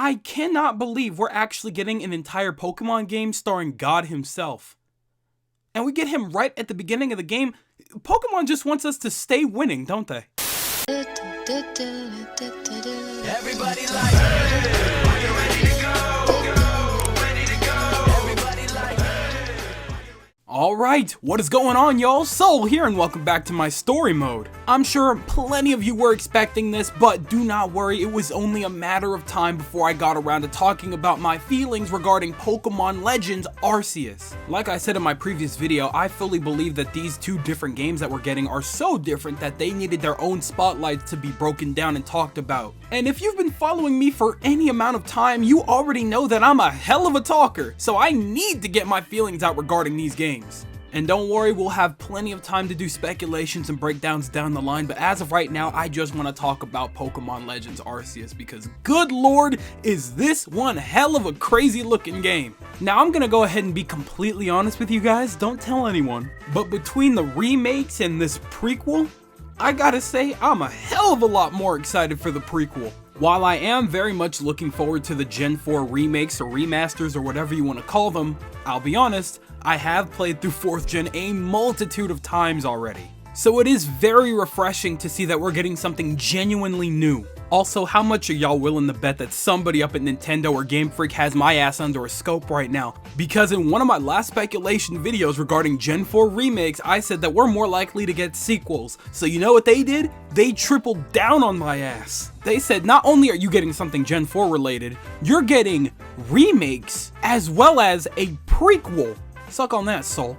I cannot believe we're actually getting an entire Pokemon game starring God himself. And we get him right at the beginning of the game. Pokemon just wants us to stay winning, don't they? Everybody like, hey, are you ready to go? Ready to go. Everybody like, hey. Alright, what is going on, y'all? Soul here, and welcome back to my story mode. I'm sure plenty of you were expecting this, but do not worry, it was only a matter of time before I got around to talking about my feelings regarding Pokemon Legends Arceus. Like I said in my previous video, I fully believe that these two different games that we're getting are so different that they needed their own spotlights to be broken down and talked about. And if you've been following me for any amount of time, you already know that I'm a hell of a talker, so I need to get my feelings out regarding these games. And don't worry, we'll have plenty of time to do speculations and breakdowns down the line, but as of right now, I just want to talk about Pokemon Legends Arceus because good lord, is this one hell of a crazy looking game. Now I'm gonna go ahead and be completely honest with you guys, don't tell anyone, but between the remakes and this prequel, I gotta say I'm a hell of a lot more excited for the prequel. While I am very much looking forward to the Gen 4 remakes or remasters or whatever you want to call them, I'll be honest, I have played through 4th Gen a multitude of times already. So it is very refreshing to see that we're getting something genuinely new. Also, how much are y'all willing to bet that somebody up at Nintendo or Game Freak has my ass under a scope right now? Because in one of my last speculation videos regarding Gen 4 remakes, I said that we're more likely to get sequels. So you know what they did? They tripled down on my ass. They said not only are you getting something Gen 4 related, you're getting remakes as well as a prequel. Suck on that, Soul.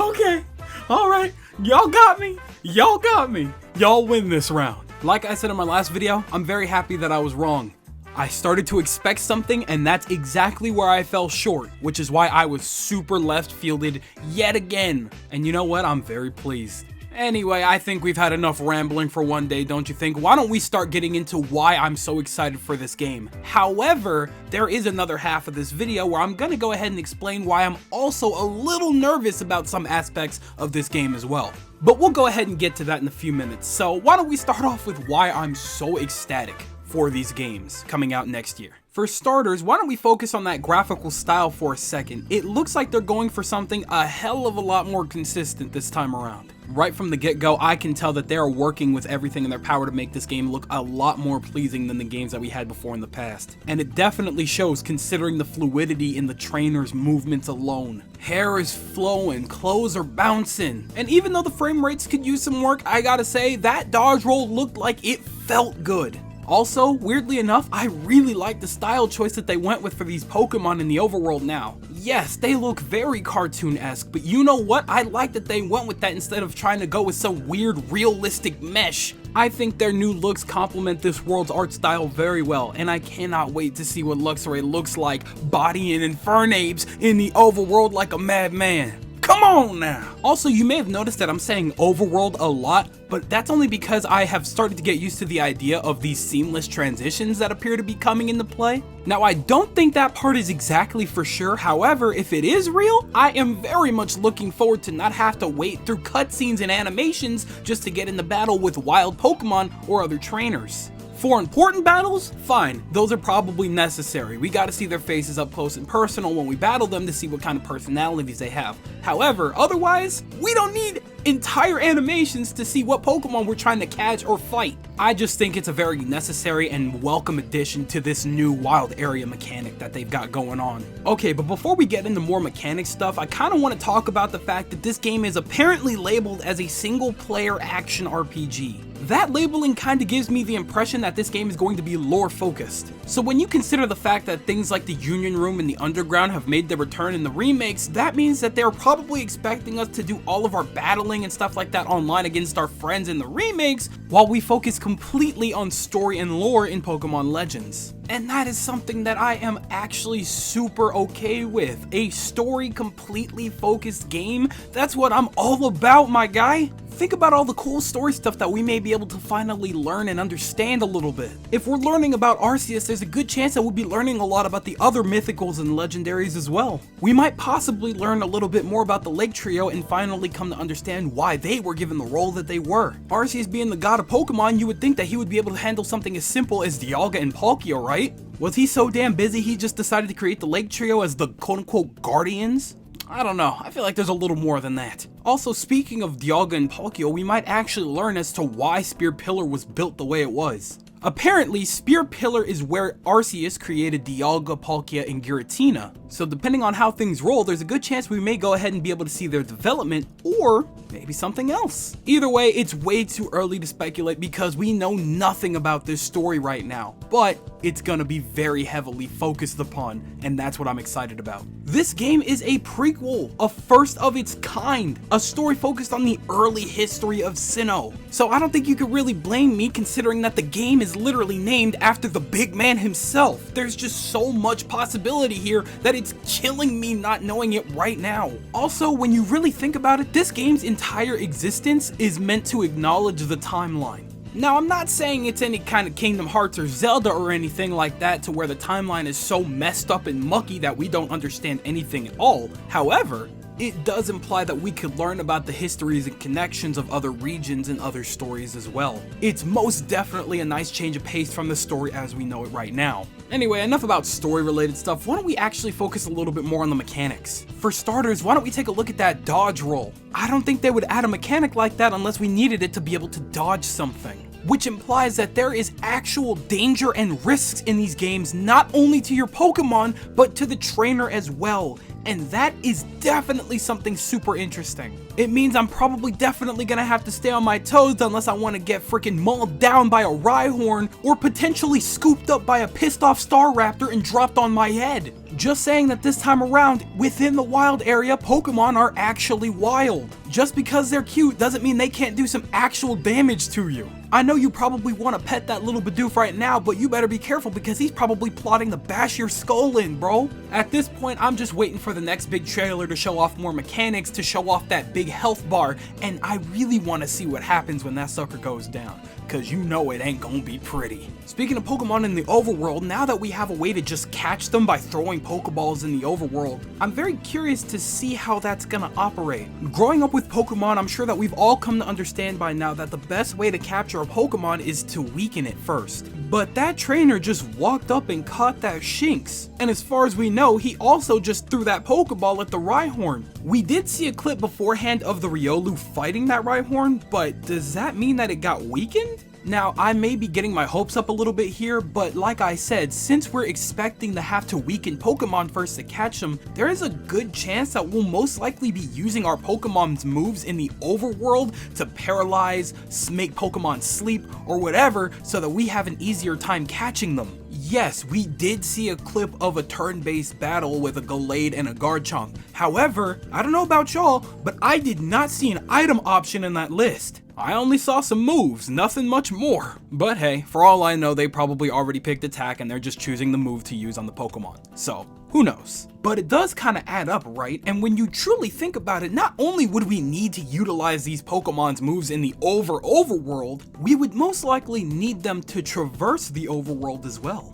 Okay, alright, y'all got me. Y'all got me. Y'all win this round. Like I said in my last video, I'm very happy that I was wrong. I started to expect something, and that's exactly where I fell short, which is why I was super left fielded yet again. And you know what? I'm very pleased. Anyway, I think we've had enough rambling for one day, don't you think? Why don't we start getting into why I'm so excited for this game? However, there is another half of this video where I'm gonna go ahead and explain why I'm also a little nervous about some aspects of this game as well. But we'll go ahead and get to that in a few minutes. So why don't we start off with why I'm so ecstatic for these games coming out next year. For starters, why don't we focus on that graphical style for a second? It looks like they're going for something a hell of a lot more consistent this time around. Right from the get-go, I can tell that they're working with everything in their power to make this game look a lot more pleasing than the games that we had before in the past. And it definitely shows considering the fluidity in the trainer's movements alone. Hair is flowing, clothes are bouncing, and even though the frame rates could use some work, I gotta say, that dodge roll looked like it felt good. Also, weirdly enough, I really like the style choice that they went with for these Pokemon in the overworld now. Yes, they look very cartoon-esque, but you know what? I like that they went with that instead of trying to go with some weird realistic mesh. I think their new looks complement this world's art style very well, and I cannot wait to see what Luxray looks like bodying Infernape in the overworld like a madman. Come on now! Also, you may have noticed that I'm saying overworld a lot, but that's only because I have started to get used to the idea of these seamless transitions that appear to be coming into play. Now, I don't think that part is exactly for sure, however, if it is real, I am very much looking forward to not have to wait through cutscenes and animations just to get into battle with wild Pokemon or other trainers. For important battles, fine, those are probably necessary. We gotta see their faces up close and personal when we battle them to see what kind of personalities they have. However, otherwise, we don't need entire animations to see what Pokemon we're trying to catch or fight. I just think it's a very necessary and welcome addition to this new wild area mechanic that they've got going on. Okay, but before we get into more mechanic stuff, I kinda wanna talk about the fact that this game is apparently labeled as a single player action RPG. That labeling kinda gives me the impression that this game is going to be lore focused. So when you consider the fact that things like the Union Room and the Underground have made their return in the remakes, that means that they're probably expecting us to do all of our battling and stuff like that online against our friends in the remakes, while we focus completely on story and lore in Pokemon Legends. And that is something that I am actually super okay with. A story completely focused game? That's what I'm all about, my guy. Think about all the cool story stuff that we may be able to finally learn and understand a little bit. If we're learning about Arceus, there's a good chance that we'll be learning a lot about the other mythicals and legendaries as well. We might possibly learn a little bit more about the Lake Trio and finally come to understand why they were given the role that they were. Arceus being the god of Pokemon, you would think that he would be able to handle something as simple as Dialga and Palkia, right? Was he so damn busy he just decided to create the Lake Trio as the quote-unquote guardians? I don't know, I feel like there's a little more than that. Also, speaking of Dialga and Palkia, we might actually learn as to why Spear Pillar was built the way it was. Apparently, Spear Pillar is where Arceus created Dialga, Palkia, and Giratina. So depending on how things roll, there's a good chance we may go ahead and be able to see their development, or maybe something else. Either way, it's way too early to speculate because we know nothing about this story right now, but it's gonna be very heavily focused upon, and that's what I'm excited about. This game is a prequel, a first of its kind, a story focused on the early history of Sinnoh. So I don't think you could really blame me considering that the game is literally named after the big man himself. There's just so much possibility here that it's killing me not knowing it right now. Also, when you really think about it, this game's entire existence is meant to acknowledge the timeline. Now, I'm not saying it's any kind of Kingdom Hearts or Zelda or anything like that to where the timeline is so messed up and mucky that we don't understand anything at all. However, it does imply that we could learn about the histories and connections of other regions and other stories as well. It's most definitely a nice change of pace from the story as we know it right now. Anyway, enough about story related stuff, why don't we actually focus a little bit more on the mechanics? For starters, why don't we take a look at that dodge roll? I don't think they would add a mechanic like that unless we needed it to be able to dodge something. Which implies that there is actual danger and risks in these games, not only to your Pokemon, but to the trainer as well. And that is definitely something super interesting. It means I'm probably definitely gonna have to stay on my toes unless I want to get freaking mauled down by a Rhyhorn or potentially scooped up by a pissed off Staraptor and dropped on my head. Just saying that this time around, within the wild area, Pokemon are actually wild. Just because they're cute doesn't mean they can't do some actual damage to you. I know you probably want to pet that little Bidoof right now, but you better be careful because he's probably plotting to bash your skull in, bro. At this point, I'm just waiting for the next big trailer to show off more mechanics, to show off that big health bar, and I really want to see what happens when that sucker goes down, cause you know it ain't gonna be pretty. Speaking of Pokemon in the overworld, now that we have a way to just catch them by throwing Pokeballs in the overworld, I'm very curious to see how that's gonna operate. Growing up with Pokemon, I'm sure that we've all come to understand by now that the best way to capture a Pokemon is to weaken it first. But that trainer just walked up and caught that Shinx, and as far as we know, he also just threw that Pokeball at the Rhyhorn. We did see a clip beforehand of the Riolu fighting that Rhyhorn, but does that mean that it got weakened? Now, I may be getting my hopes up a little bit here, but like I said, since we're expecting to have to weaken Pokemon first to catch them, there is a good chance that we'll most likely be using our Pokemon's moves in the overworld to paralyze, make Pokemon sleep, or whatever, so that we have an easier time catching them. Yes, we did see a clip of a turn-based battle with a Gallade and a Garchomp. However, I don't know about y'all, but I did not see an item option in that list. I only saw some moves, nothing much more. But hey, for all I know, they probably already picked attack and they're just choosing the move to use on the Pokemon. So, who knows? But it does kind of add up, right? And when you truly think about it, not only would we need to utilize these Pokemon's moves in the overworld, we would most likely need them to traverse the overworld as well.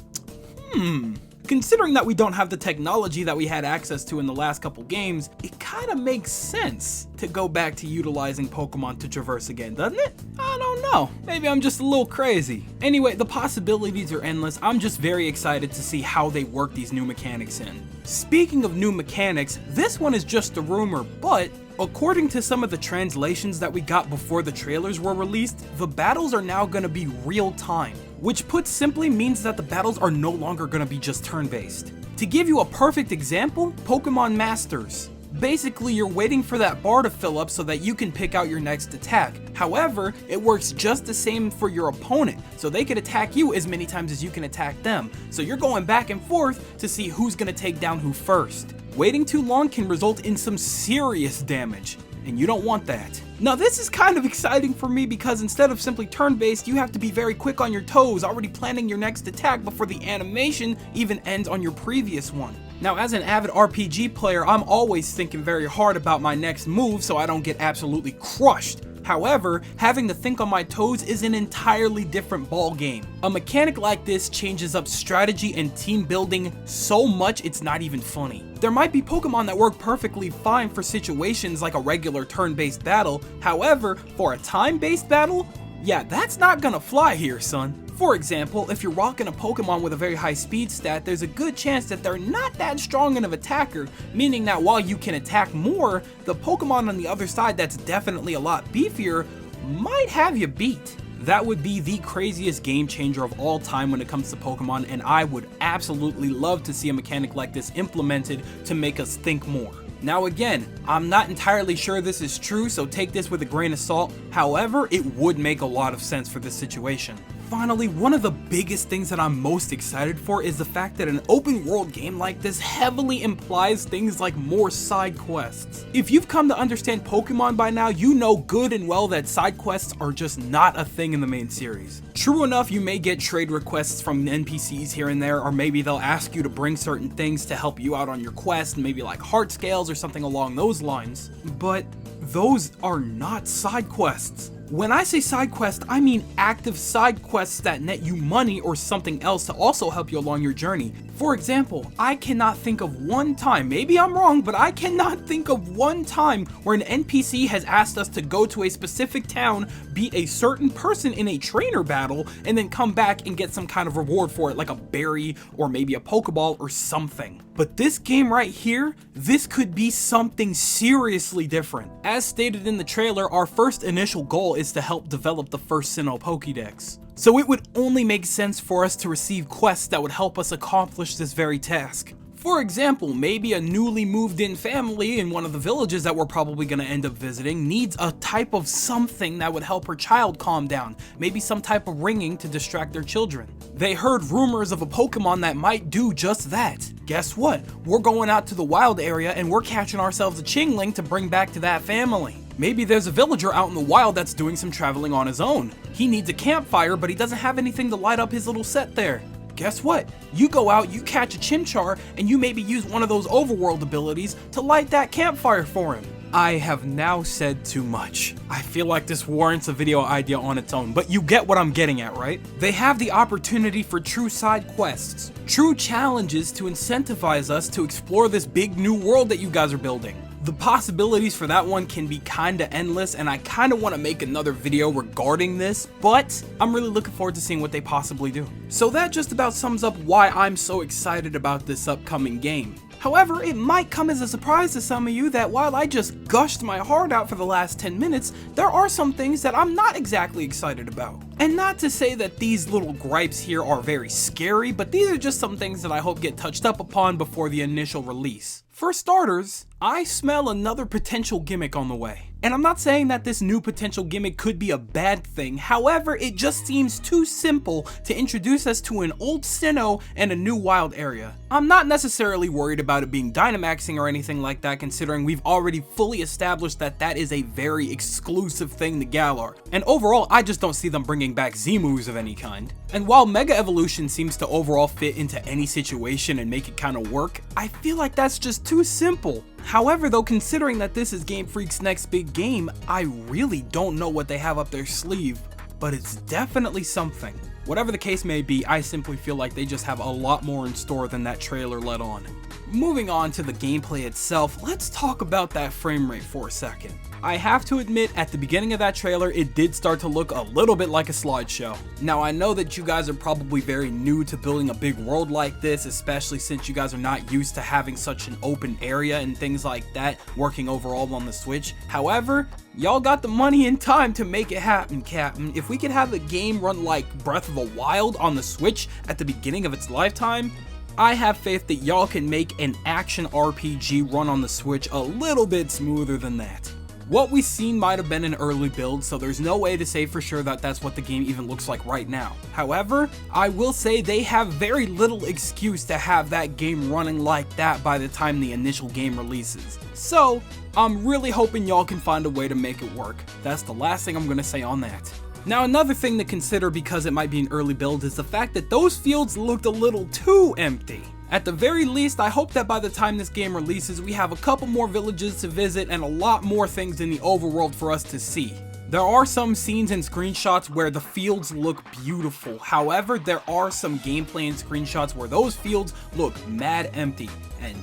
Considering that we don't have the technology that we had access to in the last couple games, it kind of makes sense to go back to utilizing Pokemon to traverse again, doesn't it? I don't know. Maybe I'm just a little crazy. Anyway, the possibilities are endless. I'm just very excited to see how they work these new mechanics in. Speaking of new mechanics, this one is just a rumor, but according to some of the translations that we got before the trailers were released, the battles are now going to be real time, which put simply means that the battles are no longer going to be just turn-based. To give you a perfect example, Pokemon Masters. Basically, you're waiting for that bar to fill up so that you can pick out your next attack. However, it works just the same for your opponent, so they can attack you as many times as you can attack them. So you're going back and forth to see who's going to take down who first. Waiting too long can result in some serious damage, and you don't want that. Now this is kind of exciting for me because instead of simply turn-based, you have to be very quick on your toes, already planning your next attack before the animation even ends on your previous one. Now as an avid RPG player, I'm always thinking very hard about my next move so I don't get absolutely crushed. However, having to think on my toes is an entirely different ball game. A mechanic like this changes up strategy and team building so much it's not even funny. There might be Pokemon that work perfectly fine for situations like a regular turn-based battle, however, for a time-based battle, yeah, that's not gonna fly here, son. For example, if you're rocking a Pokemon with a very high speed stat, there's a good chance that they're not that strong of an attacker, meaning that while you can attack more, the Pokemon on the other side that's definitely a lot beefier might have you beat. That would be the craziest game changer of all time when it comes to Pokemon, and I would absolutely love to see a mechanic like this implemented to make us think more. Now again, I'm not entirely sure this is true, so take this with a grain of salt. However, it would make a lot of sense for this situation. Finally, one of the biggest things that I'm most excited for is the fact that an open world game like this heavily implies things like more side quests. If you've come to understand Pokemon by now, you know good and well that side quests are just not a thing in the main series. True enough, you may get trade requests from NPCs here and there, or maybe they'll ask you to bring certain things to help you out on your quest, maybe like heart scales or something along those lines, but those are not side quests. When I say side quest, I mean active side quests that net you money or something else to also help you along your journey. For example, I cannot think of one time, maybe I'm wrong, but I cannot think of one time where an NPC has asked us to go to a specific town, beat a certain person in a trainer battle, and then come back and get some kind of reward for it, like a berry or maybe a Pokeball or something. But this game right here, this could be something seriously different. As stated in the trailer, our first initial goal is to help develop the first Sinnoh Pokédex. So it would only make sense for us to receive quests that would help us accomplish this very task. For example, maybe a newly moved in family in one of the villages that we're probably going to end up visiting needs a type of something that would help her child calm down, maybe some type of ringing to distract their children. They heard rumors of a Pokemon that might do just that. Guess what? We're going out to the wild area and we're catching ourselves a Chingling to bring back to that family. Maybe there's a villager out in the wild that's doing some traveling on his own. He needs a campfire, but he doesn't have anything to light up his little set there. Guess what? You go out, you catch a Chimchar, and you maybe use one of those overworld abilities to light that campfire for him. I have now said too much. I feel like this warrants a video idea on its own, but you get what I'm getting at, right? They have the opportunity for true side quests, true challenges to incentivize us to explore this big new world that you guys are building. The possibilities for that one can be kinda endless, and I kinda want to make another video regarding this, but I'm really looking forward to seeing what they possibly do. So that just about sums up why I'm so excited about this upcoming game. However, it might come as a surprise to some of you that while I just gushed my heart out for the last 10 minutes, there are some things that I'm not exactly excited about. And not to say that these little gripes here are very scary, but these are just some things that I hope get touched up upon before the initial release. For starters, I smell another potential gimmick on the way. And I'm not saying that this new potential gimmick could be a bad thing, however, it just seems too simple to introduce us to an old Sinnoh and a new wild area. I'm not necessarily worried about it being Dynamaxing or anything like that, considering we've already fully established that that is a very exclusive thing to Galar. And overall, I just don't see them bringing back Z-moves of any kind. And while Mega Evolution seems to overall fit into any situation and make it kind of work, I feel like that's just too simple. However, though, considering that this is Game Freak's next big game, I really don't know what they have up their sleeve, but it's definitely something. Whatever the case may be, I simply feel like they just have a lot more in store than that trailer let on. Moving on to the gameplay itself, let's talk about that frame rate for a second. I have to admit, at the beginning of that trailer, it did start to look a little bit like a slideshow. Now, I know that you guys are probably very new to building a big world like this, especially since you guys are not used to having such an open area and things like that working overall on the Switch. However, y'all got the money and time to make it happen, Captain. If we could have the game run like Breath of the Wild on the Switch at the beginning of its lifetime, I have faith that y'all can make an action RPG run on the Switch a little bit smoother than that. What we've seen might have been an early build, so there's no way to say for sure that that's what the game even looks like right now. However, I will say they have very little excuse to have that game running like that by the time the initial game releases. So, I'm really hoping y'all can find a way to make it work. That's the last thing I'm going to say on that. Now, another thing to consider because it might be an early build is the fact that those fields looked a little too empty. At the very least, I hope that by the time this game releases, we have a couple more villages to visit and a lot more things in the overworld for us to see. There are some scenes and screenshots where the fields look beautiful. However, there are some gameplay and screenshots where those fields look mad empty, and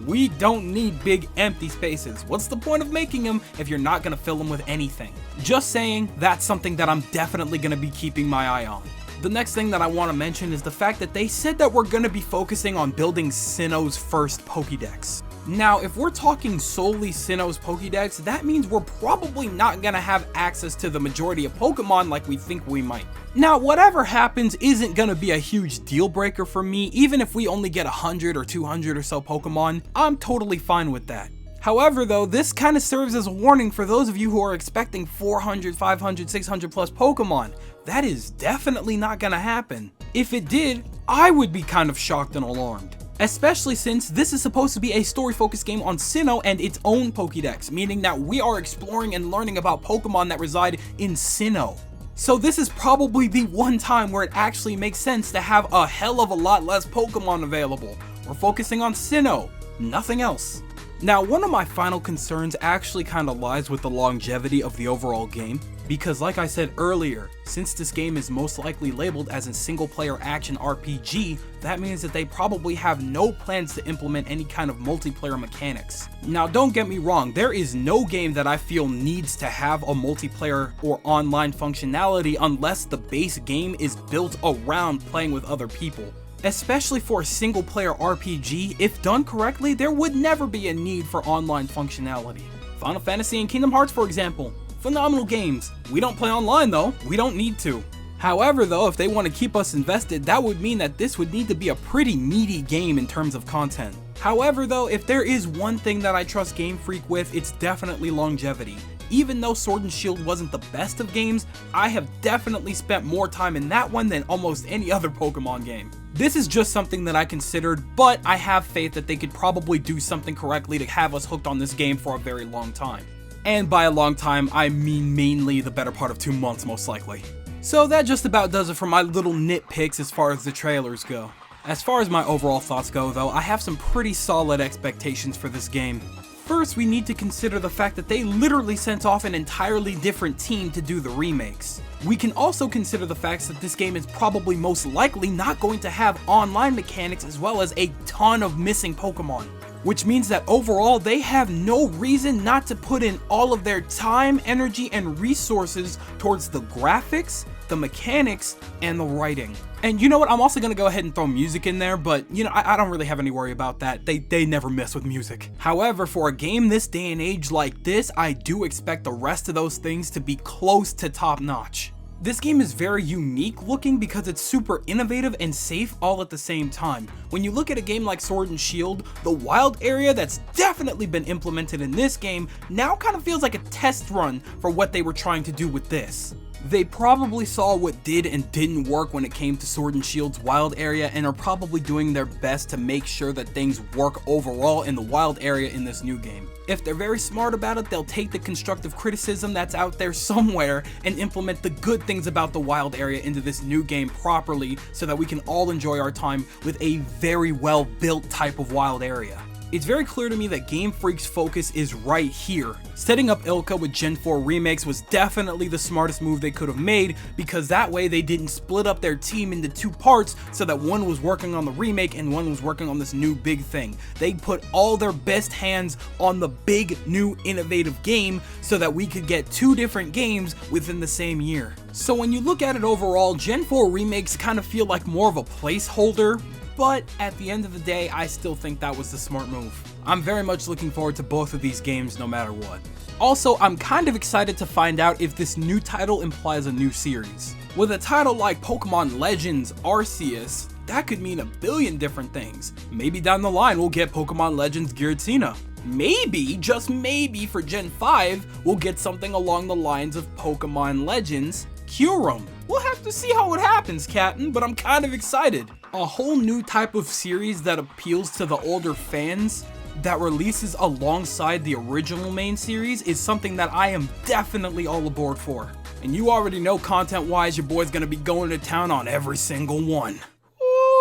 we don't need big empty spaces. What's the point of making them if you're not gonna fill them with anything? Just saying, that's something that I'm definitely gonna be keeping my eye on. The next thing that I want to mention is the fact that they said that we're going to be focusing on building Sinnoh's first Pokédex. Now, if we're talking solely Sinnoh's Pokédex, that means we're probably not going to have access to the majority of Pokemon like we think we might. Now, whatever happens isn't going to be a huge deal breaker for me. Even if we only get 100 or 200 or so Pokemon, I'm totally fine with that. However though, this kind of serves as a warning for those of you who are expecting 400, 500, 600 plus Pokemon. That is definitely not gonna happen. If it did, I would be kind of shocked and alarmed. Especially since this is supposed to be a story-focused game on Sinnoh and its own Pokédex, meaning that we are exploring and learning about Pokemon that reside in Sinnoh. So this is probably the one time where it actually makes sense to have a hell of a lot less Pokemon available. We're focusing on Sinnoh, nothing else. Now, one of my final concerns actually kind of lies with the longevity of the overall game, because like I said earlier, since this game is most likely labeled as a single-player action RPG, that means that they probably have no plans to implement any kind of multiplayer mechanics. Now, don't get me wrong, there is no game that I feel needs to have a multiplayer or online functionality unless the base game is built around playing with other people. Especially for a single player RPG, if done correctly, there would never be a need for online functionality. Final Fantasy and Kingdom Hearts, for example. Phenomenal games. We don't play online though, we don't need to. However though, if they want to keep us invested, that would mean that this would need to be a pretty meaty game in terms of content. However though, if there is one thing that I trust Game Freak with, it's definitely longevity. Even though Sword and Shield wasn't the best of games, I have definitely spent more time in that one than almost any other Pokemon game. This is just something that I considered, but I have faith that they could probably do something correctly to have us hooked on this game for a very long time. And by a long time, I mean mainly the better part of 2 months most likely. So that just about does it for my little nitpicks as far as the trailers go. As far as my overall thoughts go though, I have some pretty solid expectations for this game. First, we need to consider the fact that they literally sent off an entirely different team to do the remakes. We can also consider the fact that this game is probably most likely not going to have online mechanics as well as a ton of missing Pokemon. Which means that overall, they have no reason not to put in all of their time, energy, and resources towards the graphics, the mechanics, and the writing. And you know what, I'm also going to go ahead and throw music in there, but you know, I don't really have any worry about that. They never mess with music. However, for a game this day and age like this, I do expect the rest of those things to be close to top notch. This game is very unique looking because it's super innovative and safe all at the same time. When you look at a game like Sword and Shield, the wild area that's definitely been implemented in this game now kind of feels like a test run for what they were trying to do with this. They probably saw what did and didn't work when it came to Sword and Shield's wild area and are probably doing their best to make sure that things work overall in the wild area in this new game. If they're very smart about it, they'll take the constructive criticism that's out there somewhere and implement the good things about the wild area into this new game properly so that we can all enjoy our time with a very well built type of wild area. It's very clear to me that Game Freak's focus is right here. Setting up Ilka with Gen 4 remakes was definitely the smartest move they could have made, because that way they didn't split up their team into 2 parts so that one was working on the remake and one was working on this new big thing. They put all their best hands on the big new innovative game so that we could get 2 different games within the same year. So when you look at it overall, Gen 4 remakes kind of feel like more of a placeholder, but at the end of the day, I still think that was the smart move. I'm very much looking forward to both of these games no matter what. Also, I'm kind of excited to find out if this new title implies a new series. With a title like Pokemon Legends Arceus, that could mean a billion different things. Maybe down the line we'll get Pokemon Legends Giratina. Maybe, just maybe for Gen 5, we'll get something along the lines of Pokemon Legends Kyurem. We'll have to see how it happens, Captain, but I'm kind of excited. A whole new type of series that appeals to the older fans, that releases alongside the original main series, is something that I am definitely all aboard for. And you already know, content-wise, your boy's gonna be going to town on every single one.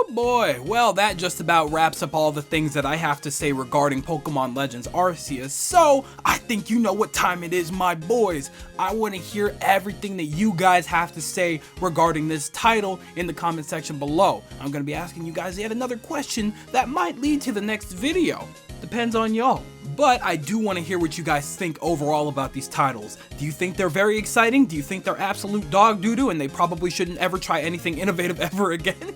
Oh boy, well that just about wraps up all the things that I have to say regarding Pokemon Legends Arceus, so I think you know what time it is, my boys. I want to hear everything that you guys have to say regarding this title in the comment section below. I'm going to be asking you guys yet another question that might lead to the next video. Depends on y'all. But I do want to hear what you guys think overall about these titles. Do you think they're very exciting? Do you think they're absolute dog doo-doo and they probably shouldn't ever try anything innovative ever again?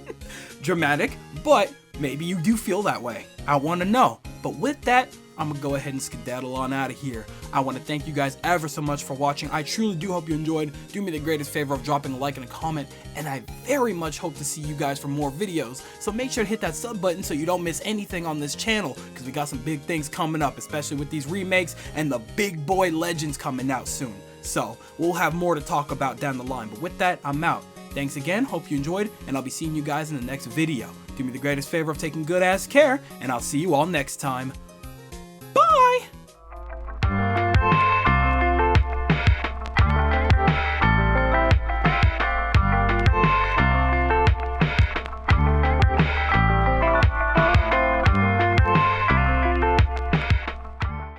Dramatic, but maybe you do feel that way. I want to know. But with that, I'm gonna go ahead and skedaddle on out of here. I want to thank you guys ever so much for watching. I truly do hope you enjoyed. Do me the greatest favor of dropping a like and a comment, and I very much hope to see you guys for more videos. So make sure to hit that sub button so you don't miss anything on this channel, because we got some big things coming up, especially with these remakes and the big boy legends coming out soon. So we'll have more to talk about down the line. But with that, I'm out. Thanks again, hope you enjoyed, and I'll be seeing you guys in the next video. Do me the greatest favor of taking good ass care, and I'll see you all next time.